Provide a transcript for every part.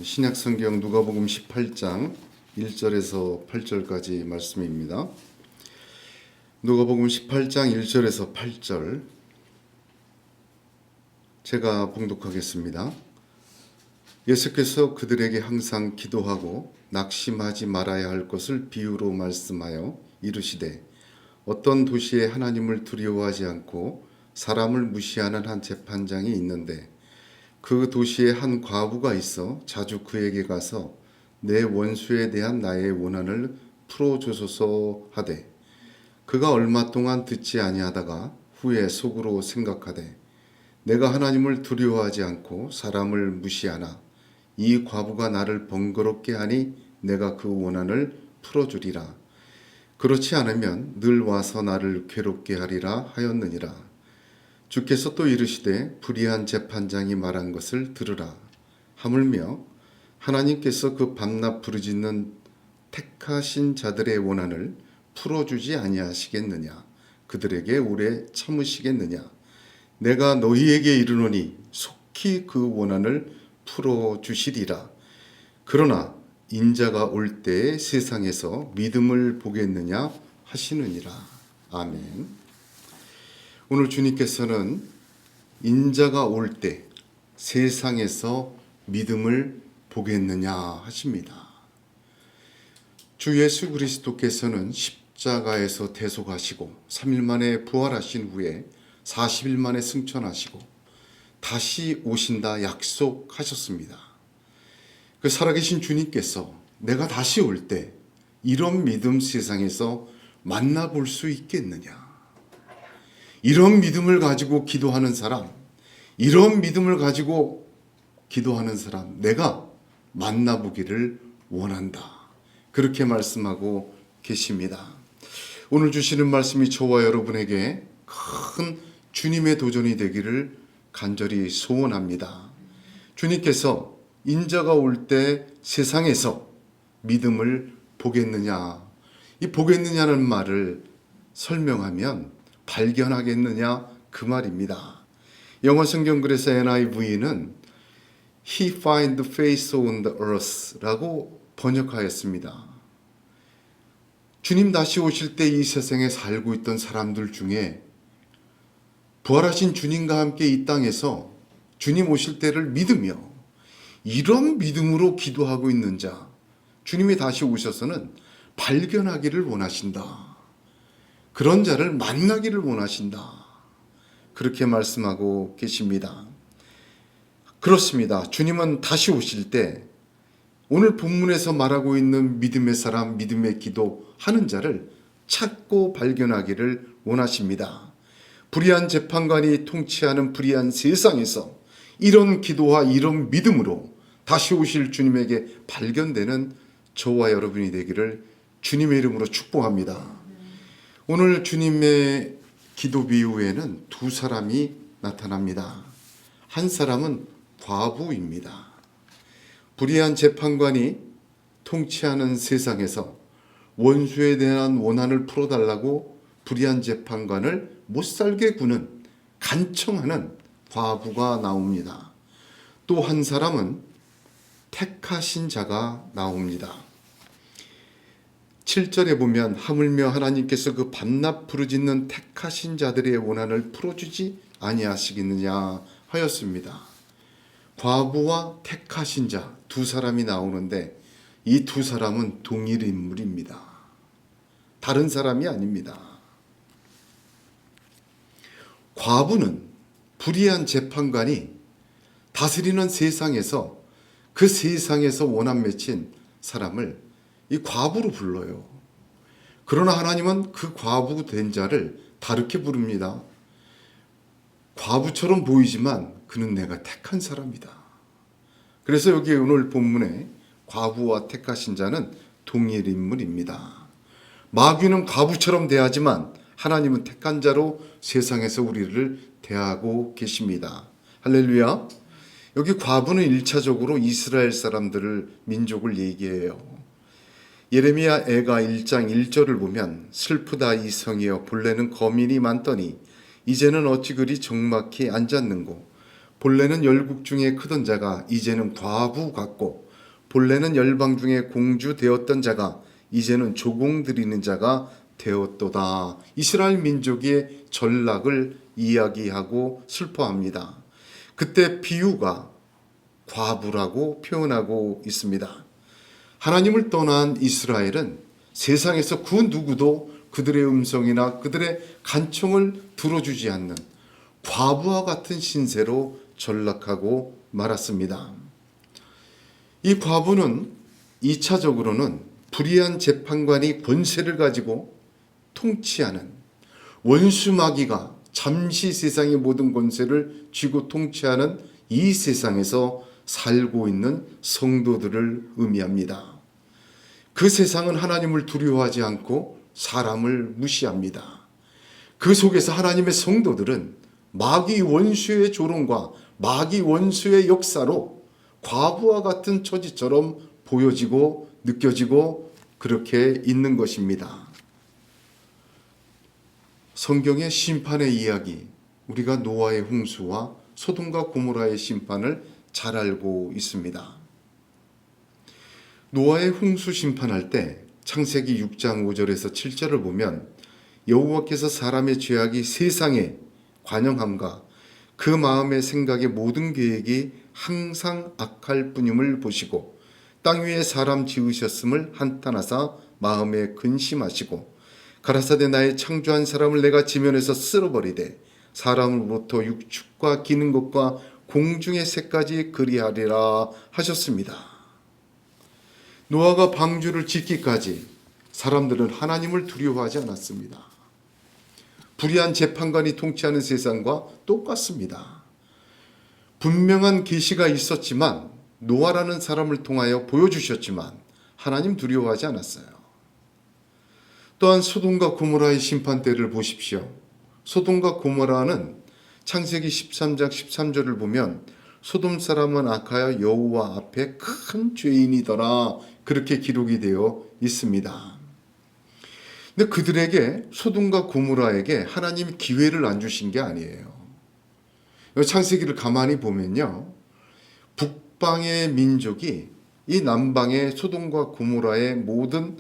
신약성경 누가복음 18장 1절에서 8절까지 말씀입니다. 누가복음 18장 1절에서 8절 제가 봉독하겠습니다. 예수께서 그들에게 항상 기도하고 낙심하지 말아야 할 것을 비유로 말씀하여 이르시되 어떤 도시에 하나님을 두려워하지 않고 사람을 무시하는 한 재판장이 있는데 그 도시에 한 과부가 있어 자주 그에게 가서 내 원수에 대한 나의 원한을 풀어주소서 하되 그가 얼마 동안 듣지 아니하다가 후에 속으로 생각하되 내가 하나님을 두려워하지 않고 사람을 무시하나 이 과부가 나를 번거롭게 하니 내가 그 원한을 풀어주리라. 그렇지 않으면 늘 와서 나를 괴롭게 하리라 하였느니라. 주께서 또 이르시되 불의한 재판장이 말한 것을 들으라. 하물며 하나님께서 그 밤낮 부르짖는 택하신 자들의 원한을 풀어주지 아니하시겠느냐. 그들에게 오래 참으시겠느냐. 내가 너희에게 이르노니 속히 그 원한을 풀어주시리라. 그러나 인자가 올 때에 세상에서 믿음을 보겠느냐 하시느니라. 아멘. 오늘 주님께서는 인자가 올 때 세상에서 믿음을 보겠느냐 하십니다. 주 예수 그리스도께서는 십자가에서 대속하시고 3일 만에 부활하신 후에 40일 만에 승천하시고 다시 오신다 약속하셨습니다. 그 살아계신 주님께서 내가 다시 올 때 이런 믿음 세상에서 만나볼 수 있겠느냐. 이런 믿음을 가지고 기도하는 사람, 이런 믿음을 가지고 기도하는 사람, 내가 만나보기를 원한다. 그렇게 말씀하고 계십니다. 오늘 주시는 말씀이 저와 여러분에게 큰 주님의 도전이 되기를 간절히 소원합니다. 주님께서 인자가 올 때 세상에서 믿음을 보겠느냐, 이 보겠느냐는 말을 설명하면 발견하겠느냐 그 말입니다. 영어 성경 그래서 NIV는 He find face on the earth라고 번역하였습니다. 주님 다시 오실 때 이 세상에 살고 있던 사람들 중에 부활하신 주님과 함께 이 땅에서 주님 오실 때를 믿으며 이런 믿음으로 기도하고 있는 자, 주님이 다시 오셔서는 발견하기를 원하신다. 그런 자를 만나기를 원하신다. 그렇게 말씀하고 계십니다. 그렇습니다. 주님은 다시 오실 때 오늘 본문에서 말하고 있는 믿음의 사람, 믿음의 기도 하는 자를 찾고 발견하기를 원하십니다. 불의한 재판관이 통치하는 불의한 세상에서 이런 기도와 이런 믿음으로 다시 오실 주님에게 발견되는 저와 여러분이 되기를 주님의 이름으로 축복합니다. 오늘 주님의 기도 비유에는 두 사람이 나타납니다. 한 사람은 과부입니다. 불의한 재판관이 통치하는 세상에서 원수에 대한 원한을 풀어달라고 불의한 재판관을 못살게 구는 간청하는 과부가 나옵니다. 또 한 사람은 택하신 자가 나옵니다. 7절에 보면 하물며 하나님께서 그 밤낮 부르짖는 택하신 자들의 원한을 풀어주지 아니하시겠느냐 하였습니다. 과부와 택하신 자 두 사람이 나오는데 이 두 사람은 동일 인물입니다. 다른 사람이 아닙니다. 과부는 불의한 재판관이 다스리는 세상에서 그 세상에서 원한 맺힌 사람을 이 과부로 불러요. 그러나 하나님은 그 과부 된 자를 다르게 부릅니다. 과부처럼 보이지만 그는 내가 택한 사람이다. 그래서 여기 오늘 본문에 과부와 택하신 자는 동일 인물입니다. 마귀는 과부처럼 대하지만 하나님은 택한 자로 세상에서 우리를 대하고 계십니다. 할렐루야. 여기 과부는 1차적으로 이스라엘 사람들을 민족을 얘기해요. 예레미야 애가 1장 1절을 보면 슬프다 이 성이여 본래는 거민이 많더니 이제는 어찌 그리 적막히 앉았는고 본래는 열국 중에 크던 자가 이제는 과부 같고 본래는 열방 중에 공주 되었던 자가 이제는 조공 드리는 자가 되었도다. 이스라엘 민족의 전락을 이야기하고 슬퍼합니다. 그때 비유가 과부라고 표현하고 있습니다. 하나님을 떠난 이스라엘은 세상에서 그 누구도 그들의 음성이나 그들의 간청을 들어주지 않는 과부와 같은 신세로 전락하고 말았습니다. 이 과부는 2차적으로는 불의한 재판관이 권세를 가지고 통치하는 원수 마귀가 잠시 세상의 모든 권세를 쥐고 통치하는 이 세상에서 살고 있는 성도들을 의미합니다. 그 세상은 하나님을 두려워하지 않고 사람을 무시합니다. 그 속에서 하나님의 성도들은 마귀 원수의 조롱과 마귀 원수의 역사로 과부와 같은 처지처럼 보여지고 느껴지고 그렇게 있는 것입니다. 성경의 심판의 이야기, 우리가 노아의 홍수와 소돔과 고모라의 심판을 잘 알고 있습니다. 노아의 홍수 심판할 때 창세기 6장 5절에서 7절을 보면 여호와께서 사람의 죄악이 세상에 관영함과 그 마음의 생각의 모든 계획이 항상 악할 뿐임을 보시고 땅 위에 사람 지으셨음을 한탄하사 마음에 근심하시고 가라사대 나의 창조한 사람을 내가 지면에서 쓸어버리되 사람으로부터 육축과 기는 것과 공중의 새까지 그리하리라 하셨습니다. 노아가 방주를 짓기까지 사람들은 하나님을 두려워하지 않았습니다. 불의한 재판관이 통치하는 세상과 똑같습니다. 분명한 계시가 있었지만 노아라는 사람을 통하여 보여주셨지만 하나님 두려워하지 않았어요. 또한 소돔과 고모라의 심판 때를 보십시오. 소돔과 고모라는 창세기 13장 13절을 보면 소돔 사람은 악하여 여호와 앞에 큰 죄인이더라 그렇게 기록이 되어 있습니다. 근데 그들에게 소돔과 고모라에게 하나님이 기회를 안 주신 게 아니에요. 창세기를 가만히 보면요. 북방의 민족이 이 남방의 소돔과 고모라의 모든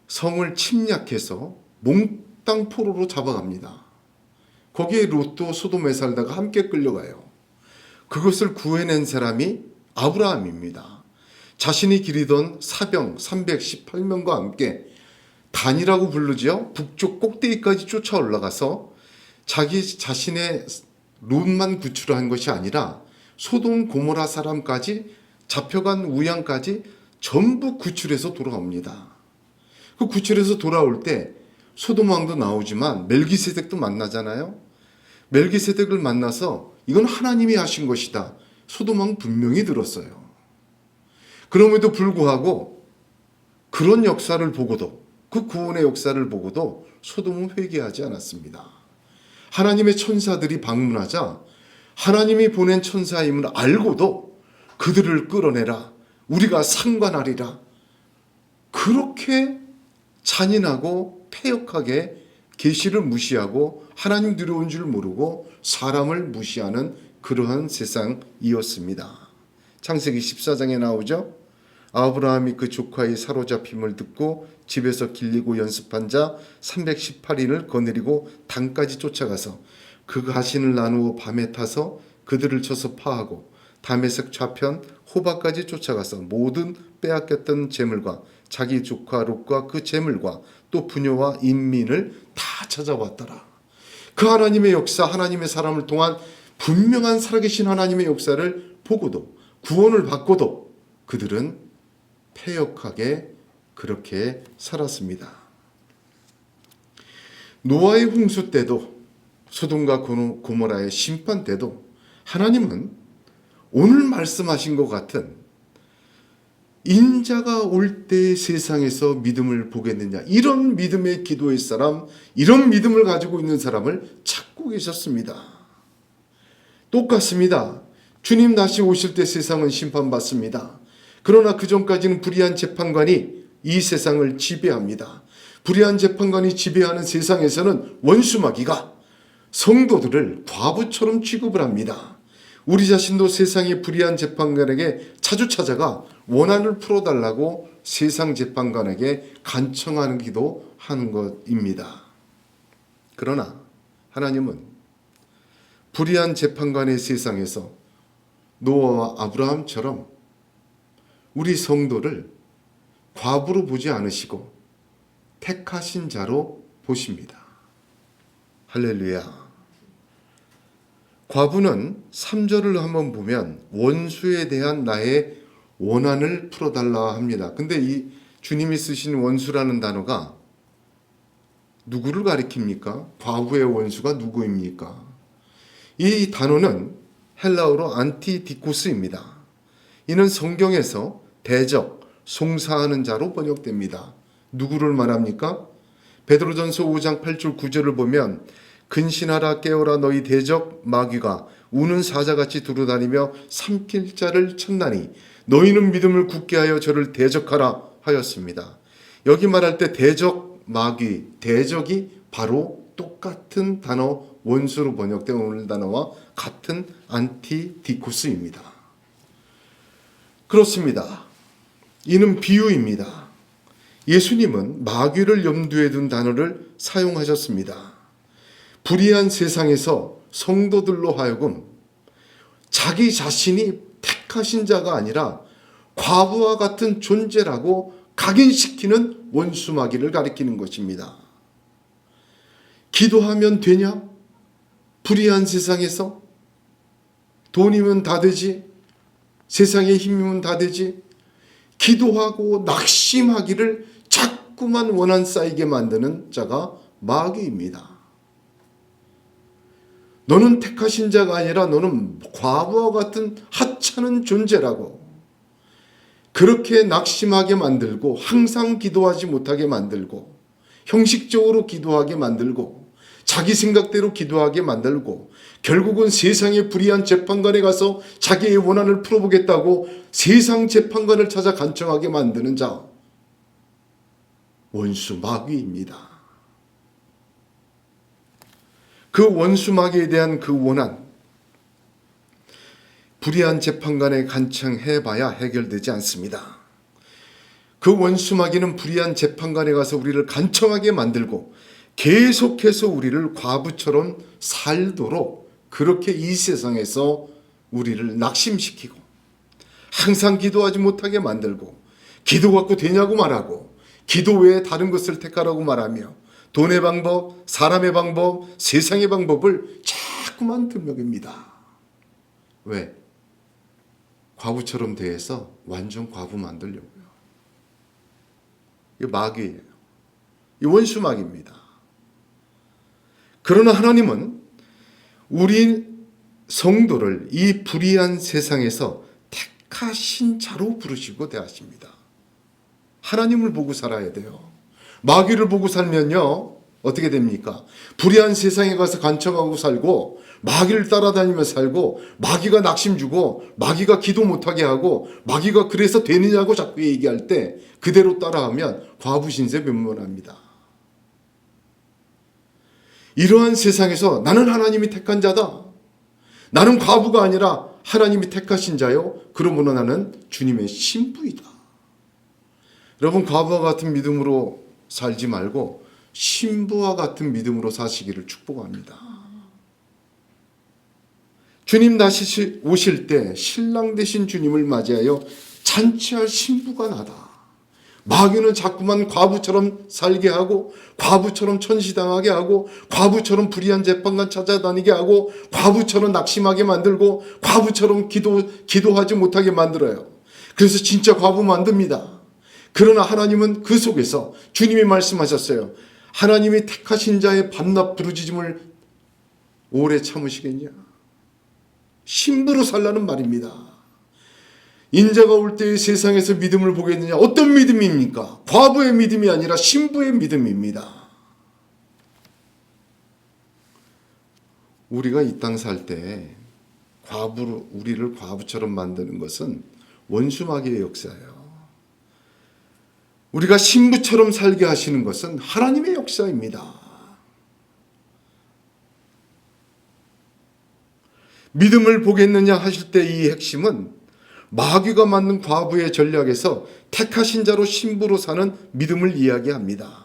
성을 침략해서 몽땅 포로로 잡아갑니다. 거기에 롯도 소돔에 살다가 함께 끌려가요. 그것을 구해낸 사람이 아브라함입니다. 자신이 기리던 사병 318명과 함께 단이라고 부르지요. 북쪽 꼭대기까지 쫓아 올라가서 자기 자신의 롯만 구출한 것이 아니라 소돔 고모라 사람까지 잡혀간 우양까지 전부 구출해서 돌아옵니다. 그 구출해서 돌아올 때 소돔 왕도 나오지만 멜기세덱도 만나잖아요. 멜기세덱을 만나서 이건 하나님이 하신 것이다. 소돔 왕 분명히 들었어요. 그럼에도 불구하고 그런 역사를 보고도 그 구원의 역사를 보고도 소돔은 회개하지 않았습니다. 하나님의 천사들이 방문하자 하나님이 보낸 천사임을 알고도 그들을 끌어내라. 우리가 상관하리라. 그렇게 잔인하고 패역하게 계시를 무시하고 하나님 두려운 줄 모르고 사람을 무시하는 그러한 세상이었습니다. 창세기 14장에 나오죠. 아브라함이 그 조카의 사로잡힘을 듣고 집에서 길리고 연습한 자 318인을 거느리고 단까지 쫓아가서 그 가신을 나누어 밤에 타서 그들을 쳐서 파하고 다메섹 좌편 호바까지 쫓아가서 모든 빼앗겼던 재물과 자기 조카 롯과 그 재물과 또 부녀와 인민을 다 찾아왔더라. 그 하나님의 역사, 하나님의 사람을 통한 분명한 살아계신 하나님의 역사를 보고도 구원을 받고도 그들은 패역하게 그렇게 살았습니다. 노아의 홍수 때도 소돔과 고모라의 심판 때도 하나님은 오늘 말씀하신 것 같은 인자가 올 때 세상에서 믿음을 보겠느냐, 이런 믿음의 기도의 사람, 이런 믿음을 가지고 있는 사람을 찾고 계셨습니다. 똑같습니다. 주님 다시 오실 때 세상은 심판받습니다. 그러나 그 전까지는 불의한 재판관이 이 세상을 지배합니다. 불의한 재판관이 지배하는 세상에서는 원수마귀가 성도들을 과부처럼 취급을 합니다. 우리 자신도 세상의 불의한 재판관에게 자주 찾아가 원한을 풀어달라고 세상 재판관에게 간청하는 기도하는 것입니다. 그러나 하나님은 불의한 재판관의 세상에서 노아와 아브라함처럼 우리 성도를 과부로 보지 않으시고 택하신 자로 보십니다. 할렐루야. 과부는 3절을 한번 보면 원수에 대한 나의 원한을 풀어달라 합니다. 근데 이 주님이 쓰신 원수라는 단어가 누구를 가리킵니까? 과부의 원수가 누구입니까? 이 단어는 헬라어로 안티디코스입니다. 이는 성경에서 대적, 송사하는 자로 번역됩니다. 누구를 말합니까? 베드로전서 5장 8절 9절을 보면 근신하라 깨어라 너희 대적 마귀가 우는 사자같이 두루다니며 삼킬 자를 찾나니 너희는 믿음을 굳게 하여 저를 대적하라 하였습니다. 여기 말할 때 대적, 마귀, 대적이 바로 똑같은 단어 원수로 번역된 오늘 단어와 같은 안티디코스입니다. 그렇습니다. 이는 비유입니다. 예수님은 마귀를 염두에 둔 단어를 사용하셨습니다. 불의한 세상에서 성도들로 하여금 자기 자신이 택하신 자가 아니라 과부와 같은 존재라고 각인시키는 원수 마귀를 가리키는 것입니다. 기도하면 되냐? 불의한 세상에서 돈이면 다 되지, 세상의 힘이면 다 되지, 기도하고 낙심하기를 자꾸만 원한 쌓이게 만드는 자가 마귀입니다. 너는 택하신 자가 아니라 너는 과부와 같은 하찮은 존재라고 그렇게 낙심하게 만들고 항상 기도하지 못하게 만들고 형식적으로 기도하게 만들고 자기 생각대로 기도하게 만들고 결국은 세상의 불의한 재판관에 가서 자기의 원한을 풀어보겠다고 세상 재판관을 찾아 간청하게 만드는 자, 원수 마귀입니다. 그 원수 마귀에 대한 그 원한, 불의한 재판관에 간청해봐야 해결되지 않습니다. 그 원수 마귀는 불의한 재판관에 가서 우리를 간청하게 만들고 계속해서 우리를 과부처럼 살도록 그렇게 이 세상에서 우리를 낙심시키고 항상 기도하지 못하게 만들고 기도 갖고 되냐고 말하고 기도 외에 다른 것을 택하라고 말하며 돈의 방법, 사람의 방법, 세상의 방법을 자꾸만 들먹입니다. 왜? 과부처럼 대해서 완전 과부 만들려고요. 이 마귀예요. 이 원수 마귀입니다. 그러나 하나님은 우리 성도를 이 불의한 세상에서 택하신 자로 부르시고 대하십니다. 하나님을 보고 살아야 돼요. 마귀를 보고 살면요 어떻게 됩니까? 불의한 세상에 가서 간청하고 살고 마귀를 따라다니며 살고 마귀가 낙심 주고 마귀가 기도 못하게 하고 마귀가 그래서 되느냐고 자꾸 얘기할 때 그대로 따라하면 과부 신세 변문합니다. 이러한 세상에서 나는 하나님이 택한 자다. 나는 과부가 아니라 하나님이 택하신 자요. 그러므로 나는 주님의 신부이다. 여러분 과부와 같은 믿음으로 살지 말고 신부와 같은 믿음으로 사시기를 축복합니다. 주님 다시 오실 때 신랑 되신 주님을 맞이하여 잔치할 신부가 나다. 마귀는 자꾸만 과부처럼 살게 하고 과부처럼 천시당하게 하고 과부처럼 불의한 재판관 찾아다니게 하고 과부처럼 낙심하게 만들고 과부처럼 기도하지 못하게 만들어요. 그래서 진짜 과부 만듭니다. 그러나 하나님은 그 속에서 주님이 말씀하셨어요. 하나님이 택하신 자의 반납 부르짖음을 오래 참으시겠냐? 신부로 살라는 말입니다. 인자가 올 때의 세상에서 믿음을 보겠느냐? 어떤 믿음입니까? 과부의 믿음이 아니라 신부의 믿음입니다. 우리가 이 땅 살 때 우리를 과부처럼 만드는 것은 원수마귀의 역사예요. 우리가 신부처럼 살게 하시는 것은 하나님의 역사입니다. 믿음을 보겠느냐 하실 때 이 핵심은 마귀가 만든 과부의 전략에서 택하신 자로 신부로 사는 믿음을 이야기합니다.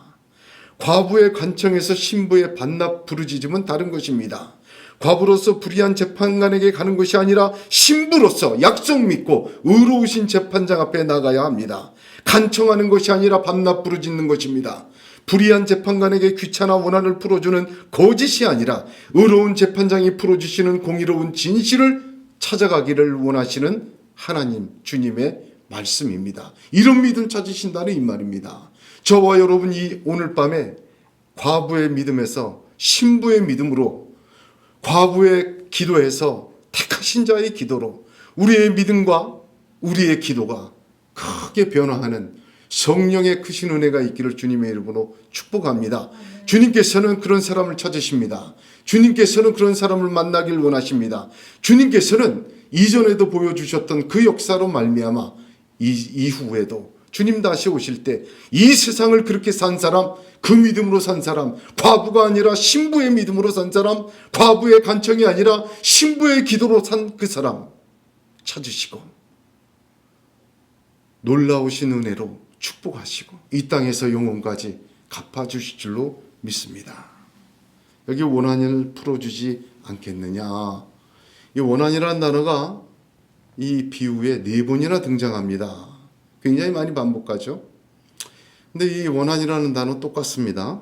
과부의 관청에서 신부의 반납 부르짖음은 다른 것입니다. 과부로서 불의한 재판관에게 가는 것이 아니라 신부로서 약속 믿고 의로우신 재판장 앞에 나가야 합니다. 간청하는 것이 아니라 반납 부르짖는 것입니다. 불의한 재판관에게 귀찮아 원한을 풀어주는 거짓이 아니라 의로운 재판장이 풀어주시는 공의로운 진실을 찾아가기를 원하시는 하나님 주님의 말씀입니다. 이런 믿음 찾으신다는 이 말입니다. 저와 여러분이 오늘 밤에 과부의 믿음에서 신부의 믿음으로, 과부의 기도에서 택하신 자의 기도로 우리의 믿음과 우리의 기도가 크게 변화하는 성령의 크신 은혜가 있기를 주님의 이름으로 축복합니다. 주님께서는 그런 사람을 찾으십니다. 주님께서는 그런 사람을 만나길 원하십니다. 주님께서는 이전에도 보여주셨던 그 역사로 말미암아 이후에도 주님 다시 오실 때 이 세상을 그렇게 산 사람, 그 믿음으로 산 사람, 과부가 아니라 신부의 믿음으로 산 사람, 과부의 간청이 아니라 신부의 기도로 산 그 사람 찾으시고 놀라우신 은혜로 축복하시고 이 땅에서 영혼까지 갚아주실 줄로 믿습니다. 여기 원한을 풀어주지 않겠느냐. 이 원한이라는 단어가 이 비유에 4번이나 등장합니다. 굉장히 많이 반복하죠. 근데 이 원한이라는 단어 똑같습니다.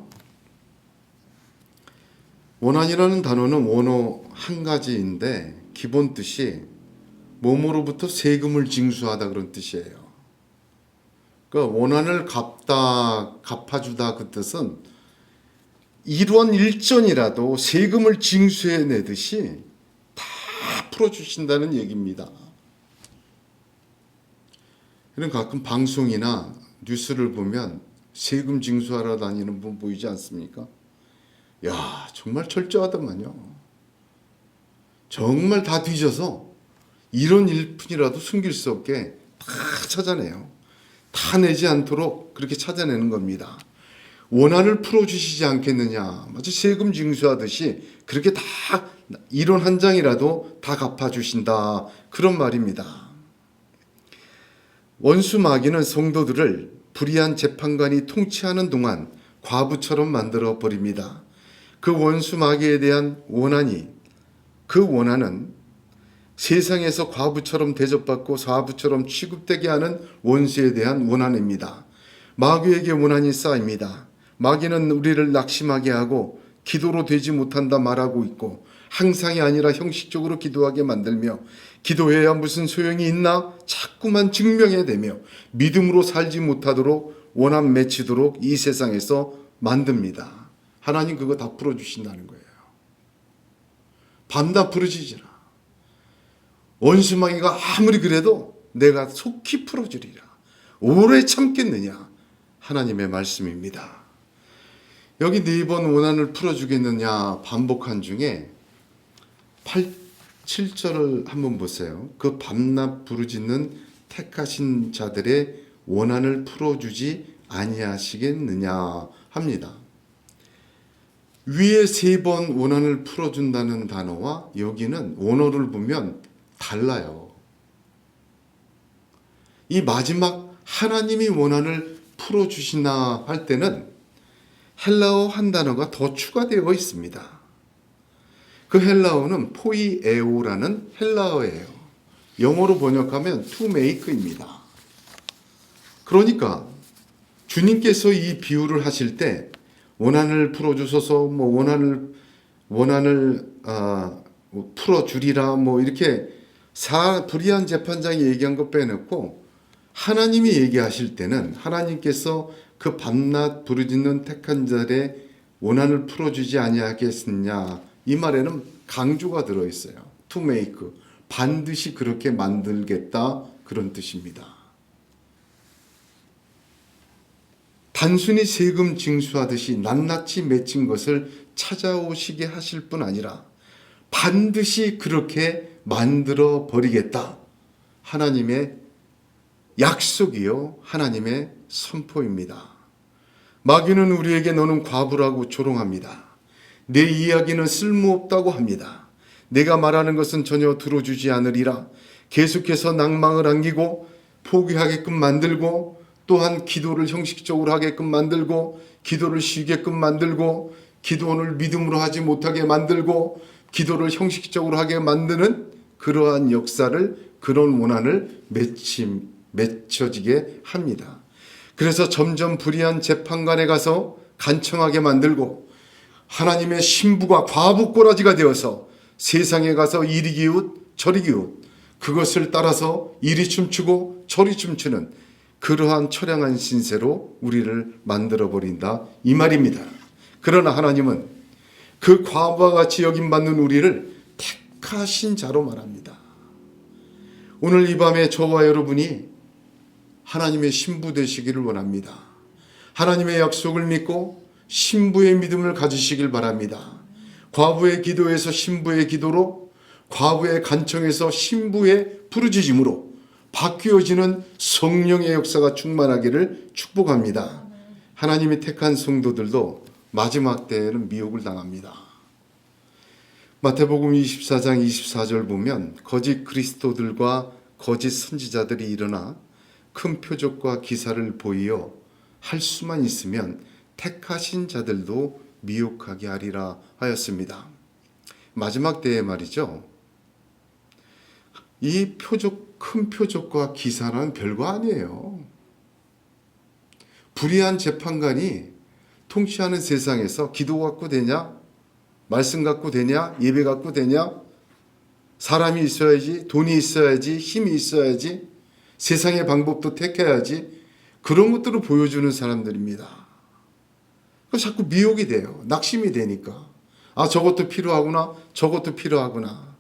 원한이라는 단어는 원어 한 가지인데 기본 뜻이 뭐뭐로부터 세금을 징수하다 그런 뜻이에요. 그러니까 원한을 갚아주다 그 뜻은 이러한 일전이라도 세금을 징수해내듯이 다 풀어주신다는 얘기입니다. 그럼 가끔 방송이나 뉴스를 보면 세금 징수하러 다니는 분 보이지 않습니까? 야, 정말 철저하더만요. 정말 다 뒤져서 이런 일푼이라도 숨길 수 없게 다 찾아내요. 다 내지 않도록 그렇게 찾아내는 겁니다. 원한을 풀어주시지 않겠느냐. 마치 세금 징수하듯이 그렇게 다 이론 한 장이라도 다 갚아주신다. 그런 말입니다. 원수 마귀는 성도들을 불의한 재판관이 통치하는 동안 과부처럼 만들어 버립니다. 그 원수 마귀에 대한 그 원한은 세상에서 과부처럼 대접받고 사부처럼 취급되게 하는 원수에 대한 원한입니다. 마귀에게 원한이 쌓입니다. 마귀는 우리를 낙심하게 하고 기도로 되지 못한다 말하고 있고 항상이 아니라 형식적으로 기도하게 만들며 기도해야 무슨 소용이 있나 자꾸만 증명해내며 믿음으로 살지 못하도록 원한 맺히도록 이 세상에서 만듭니다. 하나님 그거 다 풀어주신다는 거예요. 반다 부르짖으라. 원수마귀가 아무리 그래도 내가 속히 풀어주리라. 오래 참겠느냐. 하나님의 말씀입니다. 여기 4번 원한을 풀어주겠느냐 반복한 중에 7절을 한번 보세요. 그 밤낮 부르짖는 택하신 자들의 원한을 풀어주지 아니하시겠느냐 합니다. 위에 3번 원한을 풀어준다는 단어와 여기는 원어를 보면 달라요. 이 마지막 하나님이 원한을 풀어주시나 할 때는 헬라어 한 단어가 더 추가되어 있습니다. 그 헬라어는 포이에오라는 헬라어예요. 영어로 번역하면 to make입니다. 그러니까 주님께서 이 비유를 하실 때 원한을 풀어주소서, 원한을 풀어주리라, 이렇게 불의한 재판장이 얘기한 거 빼놓고 하나님이 얘기하실 때는 하나님께서 그 밤낮 부르짖는 택한 자들의 원한을 풀어주지 아니하겠느냐 이 말에는 강조가 들어있어요. to make, 반드시 그렇게 만들겠다 그런 뜻입니다. 단순히 세금 징수하듯이 낱낱이 맺힌 것을 찾아오시게 하실 뿐 아니라 반드시 그렇게 만들어 버리겠다. 하나님의 약속이요. 하나님의 선포입니다. 마귀는 우리에게 너는 과부라고 조롱합니다. 내 이야기는 쓸모없다고 합니다. 내가 말하는 것은 전혀 들어주지 않으리라. 계속해서 낭망을 안기고 포기하게끔 만들고, 또한 기도를 형식적으로 하게끔 만들고, 기도를 쉬게끔 만들고, 기도를 믿음으로 하지 못하게 만들고, 기도를 형식적으로 하게 만드는 그러한 역사를, 그런 원한을 맺혀지게 합니다. 그래서 점점 불의한 재판관에 가서 간청하게 만들고, 하나님의 신부가 과부 꼬라지가 되어서 세상에 가서 이리 기웃 저리 기웃, 그것을 따라서 이리 춤추고 저리 춤추는 그러한 처량한 신세로 우리를 만들어버린다, 이 말입니다. 그러나 하나님은 그 과부와 같이 여김받는 우리를 택하신 자로 말합니다. 오늘 이 밤에 저와 여러분이 하나님의 신부 되시기를 원합니다. 하나님의 약속을 믿고 신부의 믿음을 가지시길 바랍니다. 과부의 기도에서 신부의 기도로, 과부의 간청에서 신부의 부르짖음으로 바뀌어지는 성령의 역사가 충만하기를 축복합니다. 하나님이 택한 성도들도 마지막 때에는 미혹을 당합니다. 마태복음 24장 24절 보면 거짓 그리스도들과 거짓 선지자들이 일어나 큰 표적과 기사를 보이어 할 수만 있으면 택하신 자들도 미혹하게 하리라 하였습니다. 마지막 때에 말이죠. 이 큰 표적과 기사는 별거 아니에요. 불의한 재판관이 통치하는 세상에서 기도 갖고 되냐? 말씀 갖고 되냐? 예배 갖고 되냐? 사람이 있어야지, 돈이 있어야지, 힘이 있어야지, 세상의 방법도 택해야지, 그런 것들을 보여주는 사람들입니다. 자꾸 미혹이 돼요. 낙심이 되니까. 아, 저것도 필요하구나, 저것도 필요하구나.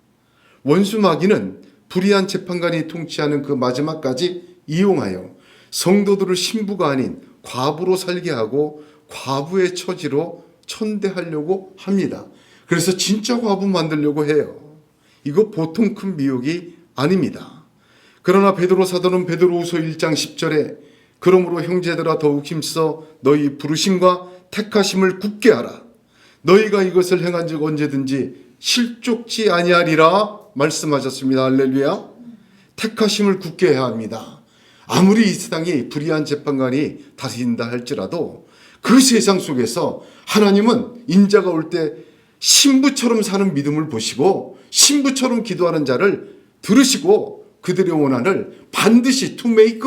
원수 마귀는 불의한 재판관이 통치하는 그 마지막까지 이용하여 성도들을 신부가 아닌 과부로 살게 하고 과부의 처지로 천대하려고 합니다. 그래서 진짜 과부 만들려고 해요. 이거 보통 큰 미혹이 아닙니다. 그러나 베드로 사도는 베드로후서 1장 10절에 그러므로 형제들아 더욱 힘써 너희 부르심과 택하심을 굳게 하라. 너희가 이것을 행한 적 언제든지 실족지 아니하리라 말씀하셨습니다. 할렐루야. 택하심을 굳게 해야 합니다. 아무리 이 세상이 불의한 재판관이 다스린다 할지라도 그 세상 속에서 하나님은 인자가 올 때 신부처럼 사는 믿음을 보시고 신부처럼 기도하는 자를 들으시고 그들의 원한을 반드시 to make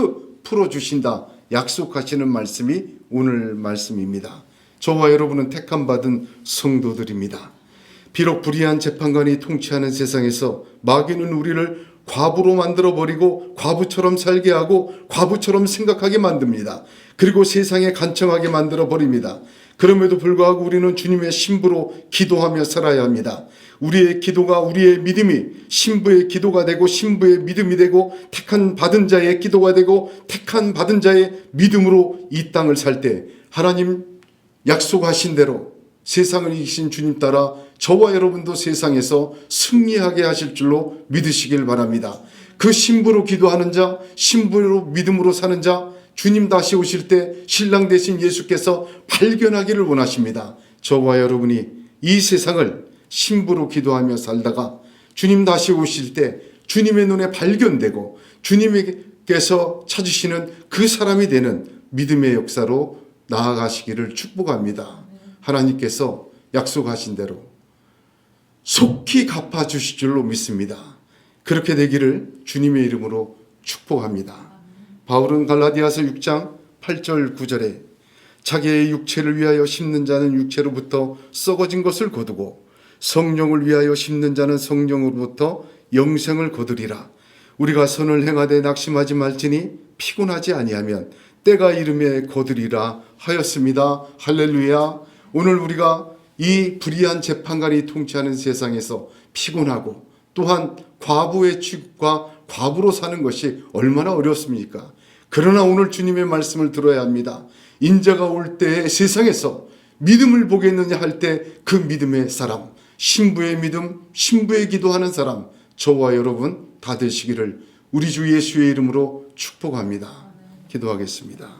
풀어주신다 약속하시는 말씀이 오늘 말씀입니다. 저와 여러분은 택함 받은 성도들입니다. 비록 불의한 재판관이 통치하는 세상에서 마귀는 우리를 과부로 만들어버리고 과부처럼 살게 하고 과부처럼 생각하게 만듭니다. 그리고 세상에 간청하게 만들어버립니다. 그럼에도 불구하고 우리는 주님의 신부로 기도하며 살아야 합니다. 우리의 기도가, 우리의 믿음이 신부의 기도가 되고 신부의 믿음이 되고 택한 받은 자의 기도가 되고 택한 받은 자의 믿음으로 이 땅을 살 때 하나님 약속하신 대로 세상을 이기신 주님 따라 저와 여러분도 세상에서 승리하게 하실 줄로 믿으시길 바랍니다. 그 신부로 기도하는 자, 신부로 믿음으로 사는 자, 주님 다시 오실 때 신랑 되신 예수께서 발견하기를 원하십니다. 저와 여러분이 이 세상을 신부로 기도하며 살다가 주님 다시 오실 때 주님의 눈에 발견되고 주님께서 찾으시는 그 사람이 되는 믿음의 역사로 나아가시기를 축복합니다. 하나님께서 약속하신 대로 속히 갚아주실 줄로 믿습니다. 그렇게 되기를 주님의 이름으로 축복합니다. 바울은 갈라디아서 6장 8절 9절에 자기의 육체를 위하여 심는 자는 육체로부터 썩어진 것을 거두고 성령을 위하여 심는 자는 성령으로부터 영생을 거두리라. 우리가 선을 행하되 낙심하지 말지니 피곤하지 아니하면 때가 이름에 거두리라 하였습니다. 할렐루야. 오늘 우리가 이 불의한 재판관이 통치하는 세상에서 피곤하고 또한 과부의 취급과 과부로 사는 것이 얼마나 어렵습니까? 그러나 오늘 주님의 말씀을 들어야 합니다. 인자가 올 때 세상에서 믿음을 보겠느냐 할 때 그 믿음의 사람, 신부의 믿음, 신부의 기도하는 사람, 저와 여러분 다 되시기를 우리 주 예수의 이름으로 축복합니다. 기도하겠습니다.